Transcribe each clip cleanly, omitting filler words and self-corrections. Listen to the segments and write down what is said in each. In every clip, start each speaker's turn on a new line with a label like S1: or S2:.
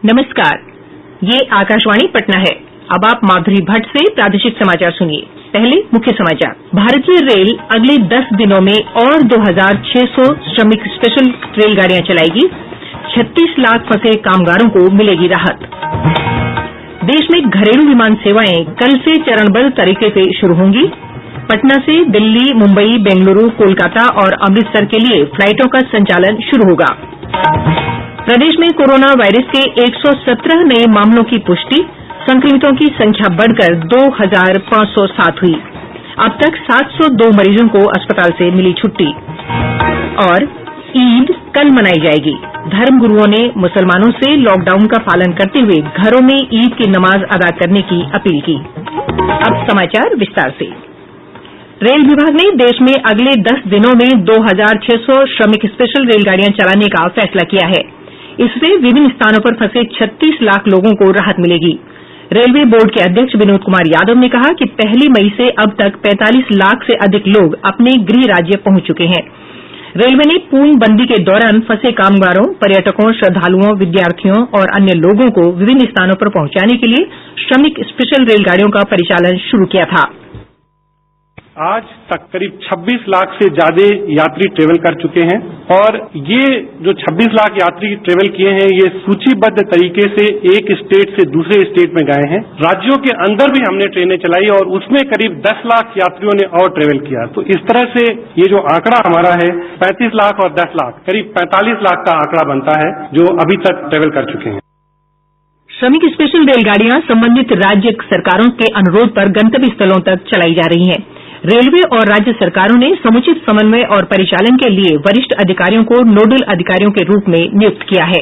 S1: नमस्कार, ये आकाशवाणी पटना है। अब आप माधुरी भट्ट से प्रादेशिक समाचार सुनिए। पहले मुख्य समाचार। भारतीय रेल अगले 10 दिनों में और 2600 श्रमिक स्पेशल रेलगाड़ियां चलाएगी। 36 लाख फंसे कामगारों को मिलेगी राहत। देश में घरेलू विमान सेवाएं कल से चरणबद्ध तरीके से शुरू होंगी। पटना से दिल्ली, मुंबई, बेंगलुरू, कोलकाता और अमृतसर के लिए फ्लाइटों का संचालन शुरू होगा। प्रदेश में कोरोना वायरस के 117 नए मामलों की पुष्टि। संक्रमितों की संख्या बढ़कर 2507 हुई। अब तक 702 मरीजों को अस्पताल से मिली छुट्टी। और ईद कल मनाई जाएगी। धर्मगुरुओं ने मुसलमानों से लॉकडाउन का पालन करते हुए घरों में ईद की नमाज अदा करने की अपील की। अब समाचार विस्तार से। रेल विभाग ने देश में अगले 10 दिनों में 2600 श्रमिक स्पेशल रेलगाड़ियां चलाने का फैसला किया है। इससे विभिन्न स्थानों पर फंसे 36 लाख लोगों को राहत मिलेगी। रेलवे बोर्ड के अध्यक्ष विनोद कुमार यादव ने कहा कि 1 मई से अब तक 45 लाख से अधिक लोग अपने गृह राज्य पहुंच चुके हैं। रेलवे ने पूर्णबंदी के दौरान फंसे कामगारों, पर्यटकों, श्रद्धालुओं, विद्यार्थियों और अन्य लोगों को विभिन्न स्थानों पर पहुंचाने के लिए श्रमिक स्पेशल रेलगाड़ियों का परिचालन शुरू किया था।
S2: आज तक करीब 26 लाख से ज्यादा यात्री ट्रेवल कर चुके हैं और ये जो 26 लाख यात्री ट्रेवल किए हैं ये सूचीबद्ध तरीके से एक स्टेट से दूसरे स्टेट में गए हैं। राज्यों के अंदर भी हमने ट्रेनें चलाई और उसमें करीब 10 लाख यात्रियों ने और ट्रेवल किया। तो इस तरह से ये जो आंकड़ा हमारा है 35 लाख और 10 लाख करीब 45 लाख का आंकड़ा बनता है जो अभी तक ट्रेवल कर चुके हैं।
S1: श्रमिक स्पेशल रेलगाड़ियां संबंधित राज्य सरकारों के अनुरोध पर गंतव्य स्थलों तक चलाई जा रही हैं। रेलवे और राज्य सरकारों ने समुचित समन्वय और परिचालन के लिए वरिष्ठ अधिकारियों को नोडल अधिकारियों के रूप में नियुक्त किया है।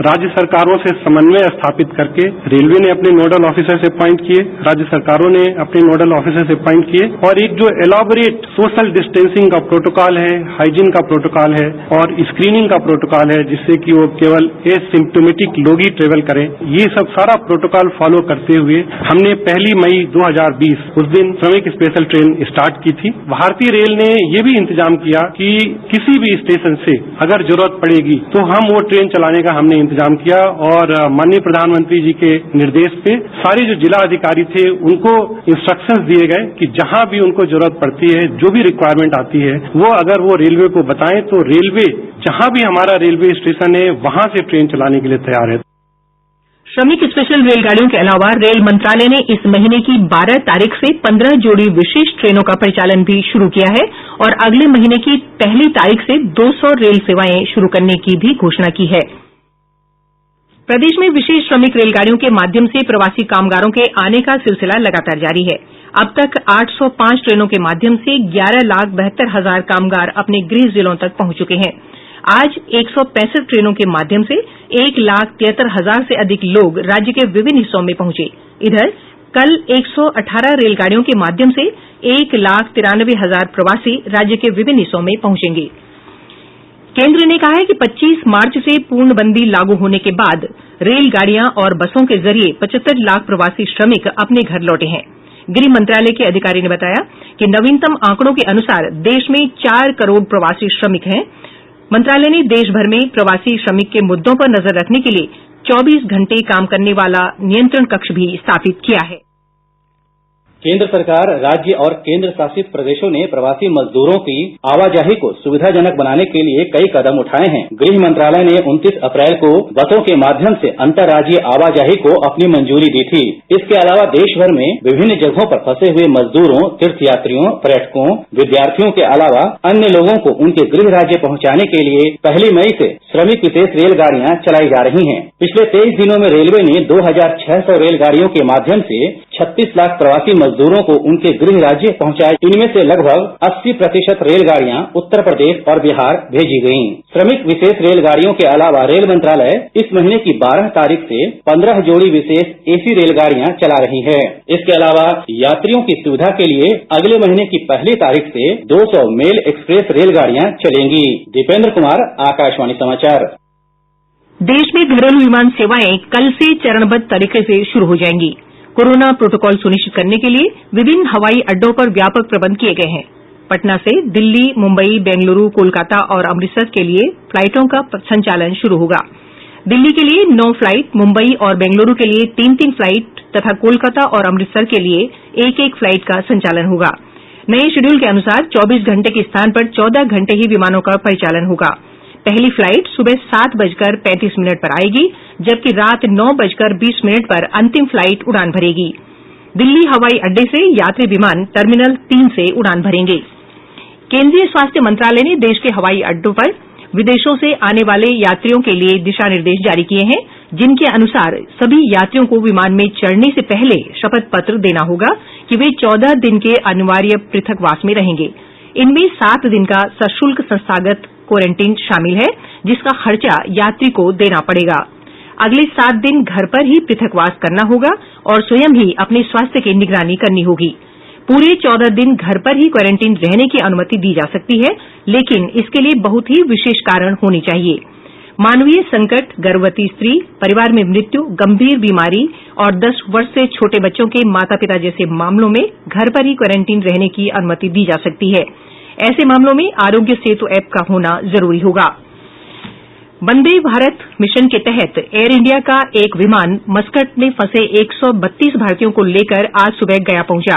S2: राज्य सरकारों से समन्वय स्थापित करके रेलवे ने अपने नोडल ऑफिसर से अपॉइंट किए, राज्य सरकारों ने अपने नोडल ऑफिसर से अपॉइंट किए और एक जो एलॉबरेट सोशल डिस्टेंसिंग का प्रोटोकॉल है, हाइजीन का प्रोटोकॉल है और स्क्रीनिंग का प्रोटोकॉल है जिससे कि वो केवल एसिम्प्टोमेटिक लोग ही ट्रेवल करें, ये सब सारा प्रोटोकॉल फॉलो करते हुए हमने 1 मई 2020 उस दिन श्रमिक स्पेशल ट्रेन स्टार्ट की थी। भारतीय रेल ने ये भी इंतजाम किया कि किसी भी स्टेशन से अगर जरूरत पड़ेगी तो हम वो ट्रेन चलाने का हमने इंतजाम किया और माननीय प्रधानमंत्री जी के निर्देश पे सारे जो जिला अधिकारी थे उनको इंस्ट्रक्शंस दिए गए कि जहां भी उनको जरूरत पड़ती है, जो भी रिक्वायरमेंट आती है वो अगर वो रेलवे को बताएं तो रेलवे जहां भी हमारा रेलवे स्टेशन है वहां से ट्रेन चलाने के लिए तैयार है।
S1: श्रमिक स्पेशल रेलगाड़ियों के अलावा रेल मंत्रालय ने इस महीने की 12 तारीख से 15 जोड़ी विशेष ट्रेनों का परिचालन भी शुरू किया है और अगले महीने की 1 तारीख से 200 रेल सेवाएं शुरू करने की भी घोषणा की है। प्रदेश में विशेष श्रमिक रेलगाड़ियों के माध्यम से प्रवासी कामगारों के आने का सिलसिला लगातार जारी है। अब तक 805 ट्रेनों के माध्यम से 11,72,000 कामगार अपने गृह जिलों तक पहुंच चुके हैं। आज 165 ट्रेनों के माध्यम से 1,73,000 से अधिक लोग राज्य के विभिन्न हिस्सों में पहुंचे। इधर कल 118 रेलगाड़ियों के माध्यम से 1,93,000 प्रवासी राज्य के विभिन्न हिस्सों में पहुंचेंगे। केंद्र ने कहा है कि 25 मार्च से पूर्णबंदी लागू होने के बाद रेलगाड़ियां और बसों के जरिए 75 लाख प्रवासी श्रमिक अपने घर लौटे हैं। गृह मंत्रालय के अधिकारी ने बताया कि नवीनतम आंकड़ों के अनुसार देश में 4 करोड़ प्रवासी श्रमिक हैं। मंत्रालय ने देश भर में प्रवासी श्रमिक के मुद्दों पर नजर रखने के लिए 24 घंटे काम करने वाला नियंत्रण कक्ष भी स्थापित किया है।
S3: केंद्र सरकार, राज्य और केंद्र शासित प्रदेशों ने प्रवासी मजदूरों की आवाजाही को सुविधाजनक बनाने के लिए कई कदम उठाए हैं। गृह मंत्रालय ने 29 अप्रैल को बसों के माध्यम से अंतर्राज्यीय आवाजाही को अपनी मंजूरी दी थी। इसके अलावा देश भर में विभिन्न जगहों पर फंसे हुए मजदूरों, तीर्थयात्रियों, पर्यटकों, विद्यार्थियों के अलावा अन्य लोगों को उनके गृह राज्य पहुंचाने के लिए 1 मई से श्रमिक विशेष रेलगाड़ियां चलाई जा रही हैं। पिछले 23 दिनों में रेलवे ने 2600 रेलगाड़ियों के माध्यम से 36 लाख प्रवासी मजदूरों को उनके गृह राज्य पहुंचाए। इनमें से लगभग 80% रेलगाड़ियां उत्तर प्रदेश और बिहार भेजी गयी। श्रमिक विशेष रेलगाड़ियों के अलावा रेल मंत्रालय इस महीने की 12 तारीख से 15 जोड़ी विशेष एसी रेलगाड़ियां चला रही है। इसके अलावा यात्रियों की सुविधा के लिए अगले महीने की 1 तारीख से 200 मेल एक्सप्रेस रेलगाड़ियां चलेंगी। दीपेंद्र कुमार, आकाशवाणी समाचार।
S1: देश में घरेलू विमान सेवाएं कल से चरणबद्ध तरीके से शुरू हो जाएंगी। कोरोना प्रोटोकॉल सुनिश्चित करने के लिए विभिन्न हवाई अड्डों पर व्यापक प्रबंध किए गए हैं। पटना से दिल्ली, मुंबई, बेंगलुरू, कोलकाता और अमृतसर के लिए फ्लाइटों का संचालन शुरू होगा। दिल्ली के लिए 9 फ्लाइट, मुंबई और बेंगलुरू के लिए 3-3 फ्लाइट तथा कोलकाता और अमृतसर के लिए 1-1 फ्लाइट का संचालन होगा। नए शेड्यूल के अनुसार 24 घंटे के स्थान पर 14 घंटे ही विमानों का परिचालन होगा। पहली फ्लाइट सुबह 7:35 पर आएगी, जबकि रात 9:20 पर अंतिम फ्लाइट उड़ान भरेगी। दिल्ली हवाई अड्डे से यात्री विमान टर्मिनल 3 से उड़ान भरेंगे। केंद्रीय स्वास्थ्य मंत्रालय ने देश के हवाई अड्डों पर विदेशों से आने वाले यात्रियों के लिए दिशा निर्देश जारी किए हैं, जिनके अनुसार सभी यात्रियों को विमान में चढ़ने से पहले शपथ पत्र देना होगा कि वे 14 दिन के अनिवार्य पृथकवास में रहेंगे। इनमें 7 दिन का सशुल्क संस्थागत क्वारंटीन शामिल है, जिसका खर्चा यात्री को देना पड़ेगा। अगले 7 दिन घर पर ही पृथकवास करना होगा और स्वयं ही अपने स्वास्थ्य की निगरानी करनी होगी। पूरे 14 दिन घर पर ही क्वारंटीन रहने की अनुमति दी जा सकती है, लेकिन इसके लिए बहुत ही विशेष कारण होने चाहिए। मानवीय संकट, गर्भवती स्त्री, परिवार में मृत्यु, गंभीर बीमारी और 10 वर्ष से छोटे बच्चों के माता-पिता जैसे मामलों में घर पर ही क्वारंटीन रहने की अनुमति दी जा सकती है। ऐसे मामलों में आरोग्य सेतु ऐप का होना जरूरी होगा। वंदे भारत मिशन के तहत एयर इंडिया का एक विमान मस्कट में फंसे 132 भारतीयों को लेकर आज सुबह गया पहुंचा।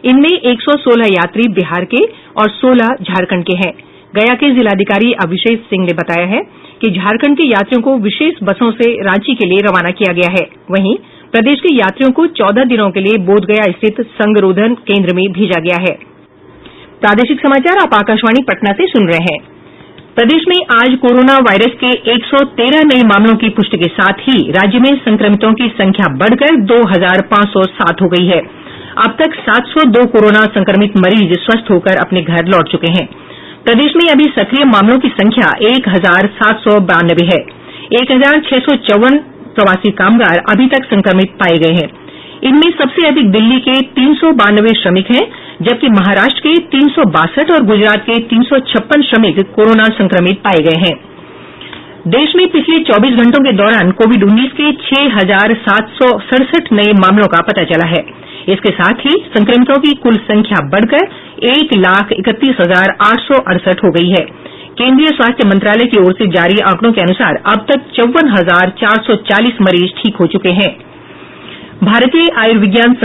S1: इनमें 116 यात्री बिहार के और 16 झारखंड के हैं। गया के जिलाधिकारी अभिषेक सिंह ने बताया है कि झारखंड के यात्रियों को विशेष बसों से रांची के लिए रवाना किया गया है। वहीं प्रदेश के यात्रियों को 14 दिनों के लिए बोधगया स्थित संगरोधन केंद्र में भेजा गया है। प्रादेशिक समाचार आप आकाशवाणी पटना से सुन रहे हैं। प्रदेश में आज कोरोना वायरस के 113 नए मामलों की पुष्टि के साथ ही राज्य में संक्रमितों की संख्या बढ़कर 2507 हो गई है। अब तक 702 कोरोना संक्रमित मरीज स्वस्थ होकर अपने घर लौट चुके हैं। प्रदेश में अभी सक्रिय मामलों की संख्या 1792 है। 1654 प्रवासी कामगार अभी तक संक्रमित पाए गए हैं। इनमें सबसे अधिक दिल्ली के 392 श्रमिक हैं, जबकि महाराष्ट्र के 362 और गुजरात के 356 श्रमिक कोरोना संक्रमित पाए गए हैं। देश में पिछले 24 घंटों के दौरान कोविड-19 के 6767 नए मामलों का पता चला है। इसके साथ ही संक्रमितों की कुल संख्या बढ़कर 1,31,868 हो गई है। केंद्रीय स्वास्थ्य मंत्रालय की ओर से जारी आंकड़ों के अनुसार अब तक 54,440 मरीज ठीक हो चुके हैं। भारतीय आयुर्विज्ञान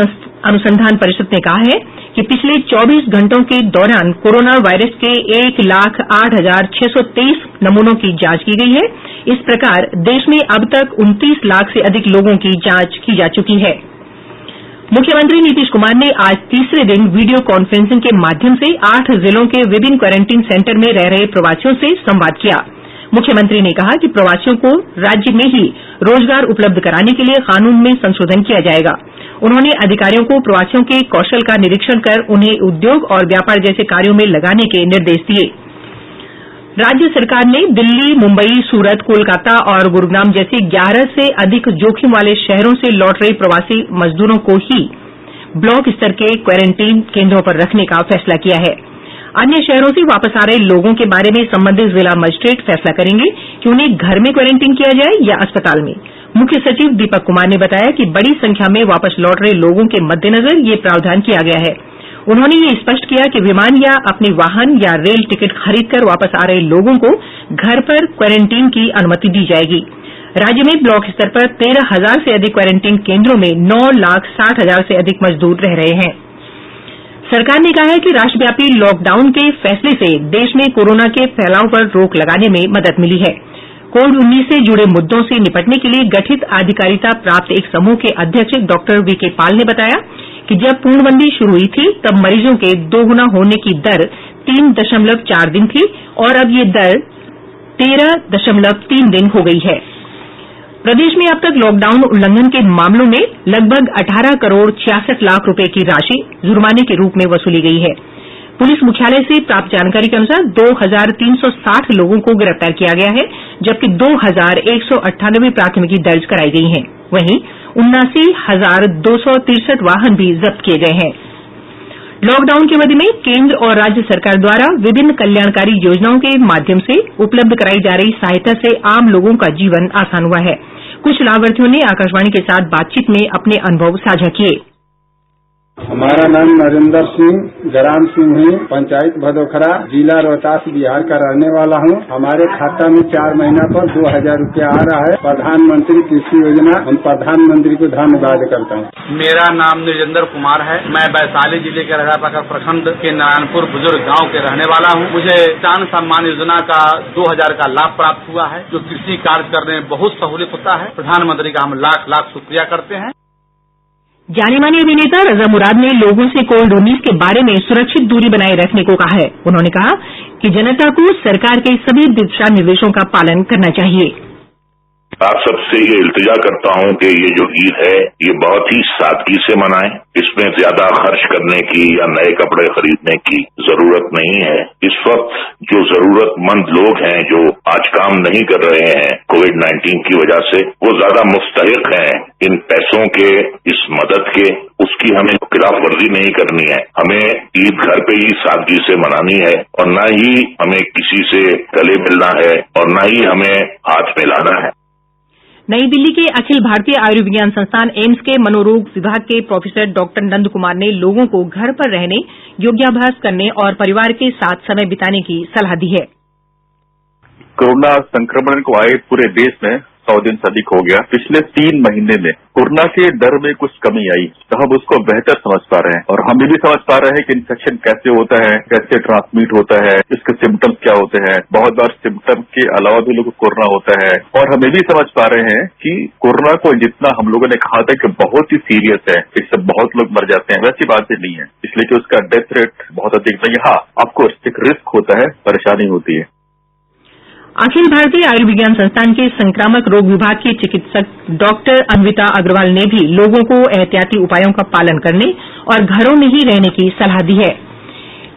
S1: अनुसंधान परिषद ने कहा है कि पिछले 24 घंटों के दौरान कोरोना वायरस के 1,08,623 नमूनों की जांच की गई है। इस प्रकार देश में अब तक 29 लाख से अधिक लोगों की जांच की जा चुकी है। मुख्यमंत्री नीतीश कुमार ने आज तीसरे दिन वीडियो कॉन्फ्रेंसिंग के माध्यम से 8 जिलों के विभिन्न क्वारंटीन सेंटर में रह रहे प्रवासियों से संवाद किया। मुख्यमंत्री ने कहा कि प्रवासियों को राज्य में ही रोजगार उपलब्ध कराने के लिए कानून में संशोधन किया जाएगा। उन्होंने अधिकारियों को प्रवासियों के कौशल का निरीक्षण कर उन्हें उद्योग और व्यापार जैसे कार्यों में लगाने के निर्देश दिए। राज्य सरकार ने दिल्ली, मुंबई, सूरत, कोलकाता और गुरुग्राम जैसे 11 से अधिक जोखिम वाले शहरों से लौट रहे प्रवासी मजदूरों को ही ब्लॉक स्तर के क्वारंटीन केंद्रों पर रखने का फैसला किया है। अन्य शहरों से वापस आ रहे लोगों के बारे में संबंधित जिला मजिस्ट्रेट फैसला करेंगे कि उन्हें घर में क्वारंटीन किया जाए या अस्पताल में। मुख्य सचिव दीपक कुमार ने बताया कि बड़ी संख्या में वापस लौट रहे लोगों के मद्देनजर ये प्रावधान किया गया है। उन्होंने ये स्पष्ट किया कि विमान या अपने वाहन या रेल टिकट खरीदकर वापस आ रहे लोगों को घर पर क्वारंटीन की अनुमति दी जाएगी। राज्य में ब्लॉक स्तर पर 13,000 से अधिक क्वारंटीन केंद्रों में 9,60,000 से अधिक मजदूर रह रहे हैं। सरकार ने कहा है कि राष्ट्रव्यापी लॉकडाउन के फैसले से देश में कोरोना के फैलाव पर रोक लगाने में मदद मिली है। कोविड-19 से जुड़े मुद्दों से निपटने के लिए गठित अधिकारिता प्राप्त एक समूह के अध्यक्ष डॉक्टर वीके पाल ने बताया कि जब पूर्णबंदी शुरू हुई थी तब मरीजों के दोगुना होने की दर 3.4 दिन थी और अब ये दर 13.3 दिन हो गई है। प्रदेश में अब तक लॉकडाउन उल्लंघन के मामलों में लगभग 18 करोड़ 66 लाख रुपए की राशि जुर्माने के रूप में वसूली गई है। पुलिस मुख्यालय से प्राप्त जानकारी के अनुसार 2,360 लोगों को गिरफ्तार किया गया है, जबकि 2,198 प्राथमिकी दर्ज कराई गई हैं। वहीं 79,263 वाहन भी जब्त किए गए हैं। लॉकडाउन की अवधि में केंद्र और राज्य सरकार द्वारा विभिन्न कल्याणकारी योजनाओं के माध्यम से उपलब्ध कराई जा रही सहायता से आम लोगों का जीवन आसान हुआ है। कुछ लाभार्थियों ने आकाशवाणी के साथ बातचीत में अपने अनुभव साझा किए।
S4: हमारा नाम नरेंद्र सिंह, ग्राम सिंह, पंचायत भदोखरा, जिला रोहतास, बिहार का रहने वाला हूँ। हमारे खाता में 4 महीना पर 2000 रुपया आ रहा है। प्रधानमंत्री कृषि योजना, हम प्रधानमंत्री को धन्यवाद करता हूँ।
S5: मेरा नाम निर्जेंद्र कुमार है। मैं वैशाली जिले के राजापाकर प्रखंड के नारायणपुर बुजुर्ग गांव के रहने वाला हूँ। मुझे किसान सम्मान योजना का 2000 का लाभ प्राप्त हुआ है, जो कृषि कार्य करने में बहुत सहूलियत होता है। प्रधानमंत्री का हम लाख लाख शुक्रिया करते हैं।
S1: जाने माने अभिनेता रजा मुराद ने लोगों से कोविड-19 के बारे में सुरक्षित दूरी बनाए रखने को कहा है। उन्होंने कहा कि जनता को सरकार के सभी दिशा निर्देशों का पालन करना चाहिए।
S6: आप सबसे ये इल्तिजा करता हूँ कि ये जो ईद है ये बहुत ही सादगी से मनाएं। इसमें ज्यादा खर्च करने की या नए कपड़े खरीदने की जरूरत नहीं है। इस वक्त जो जरूरतमंद लोग हैं, जो आज काम नहीं कर रहे हैं कोविड-19 की वजह से, वो ज्यादा मुस्तहिक हैं इन पैसों के, इस मदद के। उसकी हमें खिलाफ वर्जी नहीं करनी है। हमें ईद घर पे ही सादगी से मनानी है और न ही हमें किसी से गले मिलना है और न ही हमें हाथ मिलाना है।
S1: नई दिल्ली के अखिल भारतीय आयुर्विज्ञान संस्थान एम्स के मनोरोग विभाग के प्रोफेसर डॉक्टर नंद कुमार ने लोगों को घर पर रहने, योगाभ्यास करने और परिवार के साथ समय बिताने की सलाह दी है।
S7: कोरोना संक्रमण को आए पूरे देश में 100 दिन से अधिक हो गया। पिछले 3 महीने में कोरोना के दर में कुछ कमी आई, तो हम उसको बेहतर समझ पा रहे हैं और हम ये भी समझ पा रहे हैं कि इन्फेक्शन कैसे होता है, कैसे ट्रांसमिट होता है, इसके सिम्टम्स क्या होते हैं। बहुत बार सिम्टम के अलावा भी लोगों को कोरोना होता है और हम ये भी समझ पा रहे हैं कि कोरोना को जितना हम लोगों ने कहा था कि बहुत ही सीरियस है, इससे बहुत लोग मर जाते हैं, वैसी बात ही नहीं है। इसलिए कि उसका डेथ रेट बहुत अधिक नहीं। हाँ, आपको एक रिस्क होता है, परेशानी होती है।
S1: अखिल भारतीय आयुर्विज्ञान संस्थान के संक्रामक रोग विभाग की चिकित्सक डॉक्टर अन्विता अग्रवाल ने भी लोगों को एहतियाती उपायों का पालन करने और घरों में ही रहने की सलाह दी है।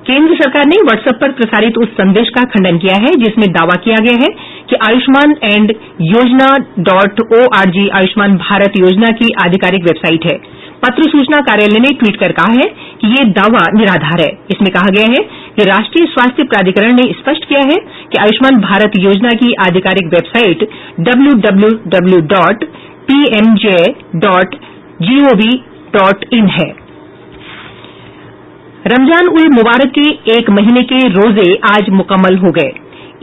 S1: केंद्र सरकार ने व्हाट्सएप पर प्रसारित उस संदेश का खंडन किया है जिसमें दावा किया गया है कि आयुष्मान एंड योजना.org आयुष्मान भारत योजना की आधिकारिक वेबसाइट है। पत्र सूचना कार्यालय ने ट्वीट कर कहा है कि ये दावा निराधार है। इसमें कहा गया है कि राष्ट्रीय स्वास्थ्य प्राधिकरण ने स्पष्ट किया है कि आयुष्मान भारत योजना की आधिकारिक वेबसाइट www.pmj.gov.in है। रमजान उल मुबारक के 1 महीने के रोजे आज मुकम्मल हो गए।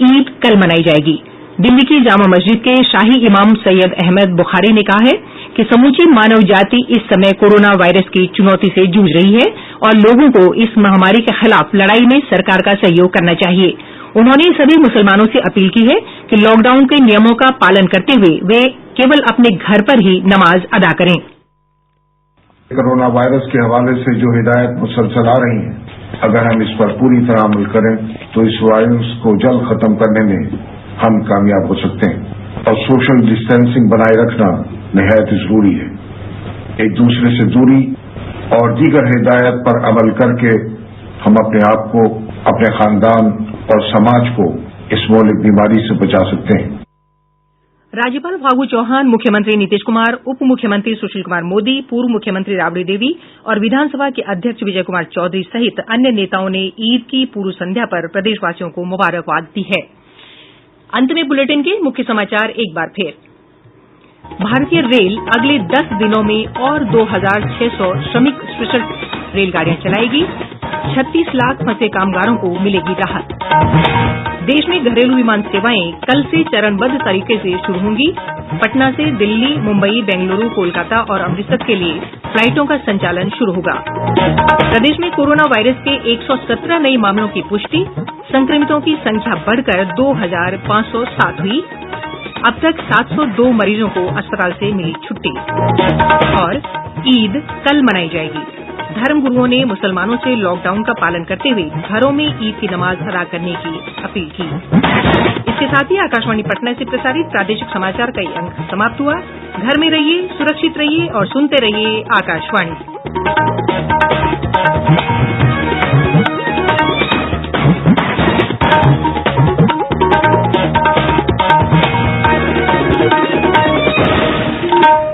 S1: ईद कल मनाई जाएगी। दिल्ली की जामा मस्जिद के शाही इमाम सैयद अहमद बुखारी ने कहा है कि समूची मानव जाति इस समय कोरोना वायरस की चुनौती से जूझ रही है और लोगों को इस महामारी के खिलाफ लड़ाई में सरकार का सहयोग करना चाहिए। उन्होंने सभी मुसलमानों से अपील की है कि लॉकडाउन के नियमों का पालन करते हुए वे केवल अपने घर पर ही नमाज अदा करें।
S8: कोरोना वायरस के हवाले से जो हिदायत मुसलसल आ रही हैं, अगर हम इस पर पूरी तरह अमल करें तो इस वायरस को जल्द खत्म करने में हम कामयाब हो सकते हैं। और सोशल डिस्टेंसिंग बनाए रखना निहायत जरूरी है। एक दूसरे से दूरी और दीगर हिदायत पर अमल करके हम अपने आप को, अपने खानदान और समाज को इस मौलिक बीमारी से बचा सकते हैं।
S1: राज्यपाल फागू चौहान, मुख्यमंत्री नीतीश कुमार, उप मुख्यमंत्री सुशील कुमार मोदी, पूर्व मुख्यमंत्री राबड़ी देवी और विधानसभा के अध्यक्ष विजय कुमार चौधरी सहित अन्य नेताओं ने ईद की पूर्व संध्या पर प्रदेशवासियों को मुबारकबाद दी है। अंत में बुलेटिन के मुख्य समाचार एक बार फिर। भारतीय रेल अगले 10 दिनों में और 2600 श्रमिक स्पेशल रेलगाड़ियां चलाएगी। 36 लाख फंसे कामगारों को मिलेगी राहत। देश में घरेलू विमान सेवाएं कल से चरणबद्ध तरीके से शुरू होंगी। पटना से दिल्ली, मुंबई, बेंगलुरू, कोलकाता और अमृतसर के लिए फ्लाइटों का संचालन शुरू होगा। प्रदेश में कोरोना वायरस के 117 नए मामलों की पुष्टि। संक्रमितों की संख्या बढ़कर 2507 हुई। अब तक 702 मरीजों को अस्पताल से मिली छुट्टी। और ईद कल मनाई जाएगी। धर्मगुरुओं ने मुसलमानों से लॉकडाउन का पालन करते हुए घरों में ईद की नमाज अदा करने की अपील की। इसके साथ ही आकाशवाणी पटना से प्रसारित प्रादेशिक समाचार का ये अंक समाप्त हुआ। घर में रहिए, सुरक्षित रहिए और सुनते रहिए आकाशवाणी।